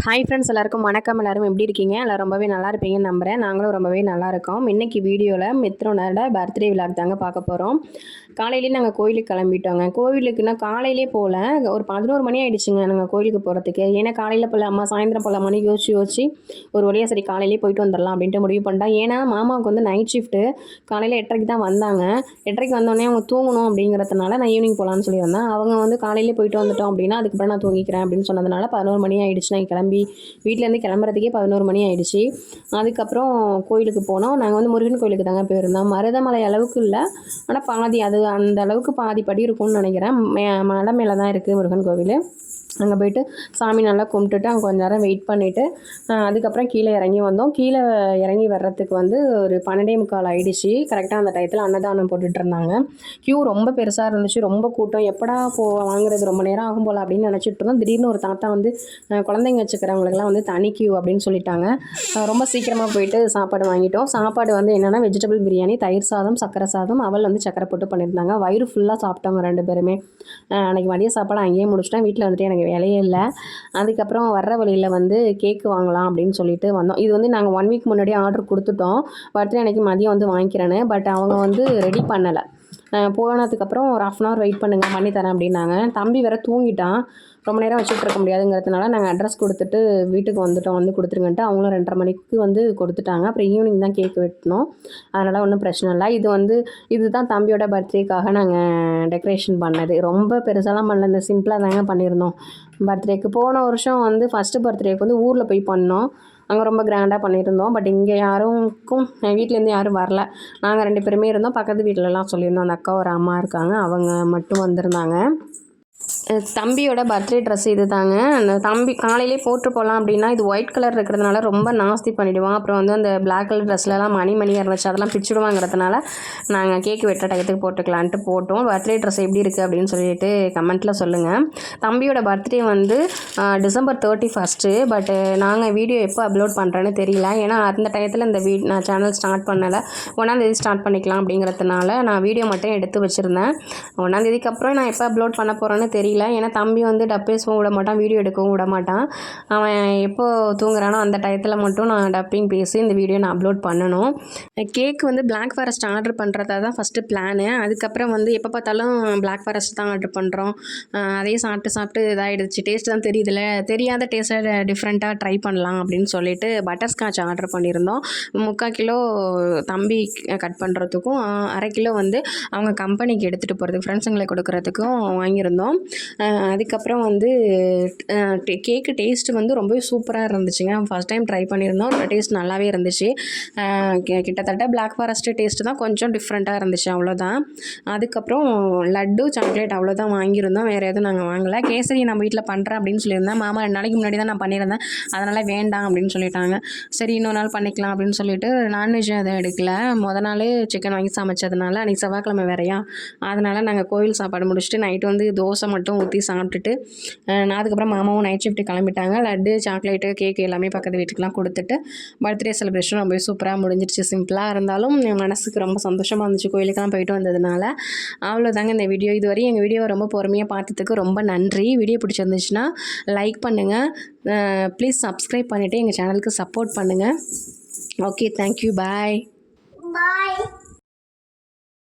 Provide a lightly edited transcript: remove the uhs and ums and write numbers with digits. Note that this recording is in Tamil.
ஹாய் ஃப்ரெண்ட்ஸ், எல்லாருக்கும் வணக்கம். எல்லாரும் எப்படி இருக்கீங்க? எல்லோரும் ரொம்பவே நல்லா இருப்பீங்கன்னு நம்புகிறேன். நாங்களும் ரொம்பவே நல்லா இருக்கோம். இன்றைக்கி வீடியோவில் மித்ரோனோட பர்த்டே விலாக் தாங்க பார்க்க போகிறோம். காலையிலேயே நாங்கள் கோயிலுக்கு கிளம்பிட்டோங்க. கோவிலுக்குன்னா காலையிலே போகல, ஒரு 11 மணி ஆகிடுச்சுங்க நாங்கள் கோயிலுக்கு போகிறதுக்கு. ஏன்னா காலையில் போகலாமா சாயந்தரம் போகலாமான்னு யோசிச்சு ஒரு வழியாக சரி காலையிலே போயிட்டு வந்துடலாம் அப்படின்ட்டு முடிவு பண்ணிட்டோம். ஏன்னா மாமாவுக்கு வந்து நைட் ஷிஃப்ட்டு காலையில் 8:30 தான் வந்தாங்க. 8:30 வந்தோடனே அவங்க தூங்கணும் அப்படிங்கிறதுனால நான் ஈவினிங் போகலான்னு சொல்லியிருந்தேன். அவங்க வந்து காலையிலே போயிட்டு வந்துட்டோம் அப்படின்னா அதுக்கப்புறம் நான் தூங்கிக்கிறேன் அப்படின்னு சொன்னதுனால 11 மணி ஆகிடுச்சு. நான் வீட்டிலேருந்து கிளம்புறதுக்கே 11 மணி ஆகிடுச்சு. அதுக்கப்புறம் கோயிலுக்கு போனோம். நாங்கள் வந்து முருகன் கோயிலுக்கு தாங்க போயிருந்தோம். மருதமலை அளவுக்கு இல்லை, ஆனால் பாதி அது அந்த அளவுக்கு பாதி படி இருக்கும்னு நினைக்கிறேன். மலை மேலே தான் இருக்குது முருகன் கோவில். அங்கே போய்ட்டு சாமி நல்லா கும்பிட்டுட்டு அங்கே கொஞ்ச நேரம் வெயிட் பண்ணிவிட்டு அதுக்கப்புறம் கீழே இறங்கி வந்தோம். கீழே இறங்கி வர்றதுக்கு வந்து ஒரு 12:45 ஆகிடுச்சு. கரெக்டாக அந்த டயத்தில் அன்னதானம் போட்டுட்ருந்தாங்க. க்யூ ரொம்ப பெருசாக இருந்துச்சு, ரொம்ப கூட்டம். எப்படா வாங்குறது, ரொம்ப நேரம் ஆகும் போல் அப்படின்னு நினச்சிட்டு இருந்தோம். திடீர்னு ஒரு தாத்தா வந்து குழந்தைங்க வச்சுக்கிறவங்களுக்குலாம் வந்து தனி க்யூ அப்படின்னு சொல்லிட்டாங்க. ரொம்ப சீக்கிரமாக போயிட்டு சாப்பாடு வாங்கிட்டோம். சாப்பாடு வந்து என்னென்னா வெஜிடபிள் பிரியாணி, தயிர் சாதம், சக்கரை சாதம், அவள் வந்து சக்கரை போட்டு பண்ணியிருந்தாங்க. வயிறு ஃபுல்லாக சாப்பிட்டவங்க 2 பேருமே. அன்றைக்கி மதிய சாப்பாடு அங்கேயே முடிச்சிட்டேன். வீட்டில் வந்துட்டு எனக்கு வேலையே இல்லை. அதுக்கப்புறம் வர்ற வழியில் வந்து கேக்கு வாங்கலாம் அப்படின்னு சொல்லிட்டு வந்தோம். இது வந்து நாங்கள் 1 வீக் முன்னாடியே ஆர்டர் கொடுத்துட்டோம். பர்த்டே அன்றைக்கி மதியம் வந்து வாங்கிக்கிறேன்னு. பட் அவங்க வந்து ரெடி பண்ணலை. போனதுக்கப்புறம் ஒரு 1/2 hour வெயிட் பண்ணுங்கள் பண்ணித்தரேன் அப்படின்னாங்க. தம்பி வேறு தூங்கிட்டான். ரொம்ப நேரம் வச்சுட்டு இருக்க முடியாதுங்கிறதுனால நாங்கள் அட்ரஸ் கொடுத்துட்டு வீட்டுக்கு வந்துட்டோம். வந்து கொடுத்துருங்கன்ட்டு அவங்களும் 2:30 மணிக்கு வந்து கொடுத்துட்டாங்க. அப்புறம் ஈவினிங் தான் கேக் வெட்டினோம். அதனால் ஒன்றும் பிரச்சனை இல்லை. இதுதான் தம்பியோட பர்த்டேக்காக நாங்கள் டெக்கரேஷன் பண்ணது. ரொம்ப பெருசாலாம் பண்ணல, இந்த சிம்பிளாக தாங்க பண்ணியிருந்தோம். பர்த்டேக்கு போன வருஷம் வந்து ஃபஸ்ட்டு பர்த்டேக்கு வந்து ஊரில் போய் பண்ணோம். அங்கே ரொம்ப கிராண்டாக பண்ணியிருந்தோம். பட் இங்கே யாருக்கும் வீட்டிலேருந்து யாரும் வரல. நாங்கள் 2 பேருமே இருந்தோம். பக்கத்து வீட்டிலலாம் சொல்லியிருந்தோம். அந்த அக்கா ஒரு அம்மா இருக்காங்க, அவங்க மட்டும் வந்திருந்தாங்க. தம்பியோட பர்த்டே ட்ரெஸ் இது தாங்க. அந்த தம்பி காலையிலே போட்டு போகலாம் அப்படின்னா இது ஒயிட் கலர் இருக்கிறதுனால ரொம்ப நாஸ்தி பண்ணிவிடுவான். அப்புறம் வந்து அந்த பிளாக் கலர் ட்ரெஸ்லலாம் மணியாக இருந்துச்சு, அதெல்லாம் பிச்சுடுவாங்கிறதுனால நாங்கள் கேக்கு வெட்ட டயத்துக்கு போட்டுக்கலான்ட்டு போட்டோம். பர்த்டே ட்ரெஸ் எப்படி இருக்குது அப்படின்னு சொல்லிட்டு கமெண்ட்டில் சொல்லுங்கள். தம்பியோட பர்த்டே வந்து December 31. பட் நாங்கள் வீடியோ எப்போ அப்லோட் பண்ணுறேன்னு தெரியல. ஏன்னா அந்த டயத்தில் இந்த நான் சேனல் ஸ்டார்ட் பண்ணலை. 1ஆம் தேதி ஸ்டார்ட் பண்ணிக்கலாம் அப்படிங்கிறதுனால நான் வீடியோ மட்டும் எடுத்து வச்சுருந்தேன். 1ஆம் தேதிக்கு அப்புறம் நான் எப்போ அப்லோட் பண்ண போகிறேன்னு தெரியல. ஏன்னா தம்பி வந்து டப்பேசவும் விட மாட்டான், வீடியோ எடுக்கவும் விட மாட்டான். அவன் எப்போ தூங்குறானோ அந்த டயத்தில் மட்டும் நான் டப்பிங் பேசி இந்த வீடியோ நான் அப்லோட் பண்ணணும். கேக் வந்து பிளாக் ஃபாரஸ்ட் ஆர்டர் பண்ணுறதா தான் ஃபஸ்ட்டு பிளானு. அதுக்கப்புறம் வந்து எப்போ பார்த்தாலும் பிளாக் ஃபாரஸ்ட் தான் ஆர்டர் பண்ணுறோம். அதையே சாப்பிட்டு இதாகிடுச்சு. டேஸ்ட் தான் தெரியுதுல, தெரியாத டேஸ்ட்டை டிஃப்ரெண்ட்டாக ட்ரை பண்ணலாம் அப்படின்னு சொல்லிட்டு பட்டர்ஸ்காட்ச் ஆர்டர் பண்ணியிருந்தோம். 3/4 கிலோ தம்பி கட் பண்ணுறதுக்கும் 1/2 கிலோ வந்து அவங்க கம்பெனிக்கு எடுத்துகிட்டு போகிறதுக்கு ஃப்ரெண்ட்ஸுங்களுக்கு கொடுக்குறதுக்கும் வாங்கியிருந்தோம். அதுக்கப்புறம் வந்து கேக்கு டேஸ்ட்டு வந்து ரொம்பவே சூப்பராக இருந்துச்சுங்க. ஃபஸ்ட் டைம் ட்ரை பண்ணியிருந்தோம். டேஸ்ட் நல்லாவே இருந்துச்சு. கிட்டத்தட்ட பிளாக் ஃபாரஸ்ட் டேஸ்ட்டு தான் கொஞ்சம் டிஃப்ரெண்ட்டாக இருந்துச்சு, அவ்வளோதான். அதுக்கப்புறம் லட்டு, சாக்லேட் அவ்வளோதான் வாங்கியிருந்தோம். வேறு எதுவும் நாங்கள் வாங்கலை. கேசரி நம்ம வீட்டில் பண்ணுறேன் அப்படின்னு சொல்லியிருந்தேன். மாமா 2 நாளைக்கு முன்னாடி தான் நான் பண்ணியிருந்தேன், அதனால் வேண்டாம் அப்படின்னு சொல்லிட்டாங்க. சரி இன்னொரு நாள் பண்ணிக்கலாம் அப்படின்னு சொல்லிட்டு நான்வெஜ் எதுவும் எடுக்கலை. நாள் சிக்கன் வாங்கி சமைச்சதுனால அன்றைக்கி செவ்வாய்க்கிழமை வேறையா, அதனால் நாங்கள் கோவில் சாப்பாடு முடிச்சுட்டு நைட்டு வந்து தோசை மட்டும் ஊற்றி சாப்பிட்டுட்டு அதுக்கப்புறம் மாமாவும் நைட் ஷிஃப்ட்டு கிளம்பிட்டாங்க. லட்டு, சாக்லேட்டு, கேக்கு எல்லாமே பக்கத்து வீட்டுக்கெலாம் கொடுத்துட்டு பர்த்டே செலிப்ரேஷன் ரொம்ப சூப்பராக முடிஞ்சிடுச்சு. சிம்பிளாக இருந்தாலும் என் மனசுக்கு ரொம்ப சந்தோஷமாக இருந்துச்சு கோயிலுக்கெல்லாம் போயிட்டு வந்ததுனால. அவ்வளோதாங்க இந்த வீடியோ. இதுவரை எங்கள் வீடியோவை ரொம்ப பொறுமையாக பார்த்ததுக்கு ரொம்ப நன்றி. வீடியோ பிடிச்சிருந்துச்சுன்னா லைக் பண்ணுங்கள், ப்ளீஸ் சப்ஸ்கிரைப் பண்ணிவிட்டு எங்கள் சேனலுக்கு சப்போர்ட் பண்ணுங்கள். ஓகே, தேங்க்யூ, பாய்.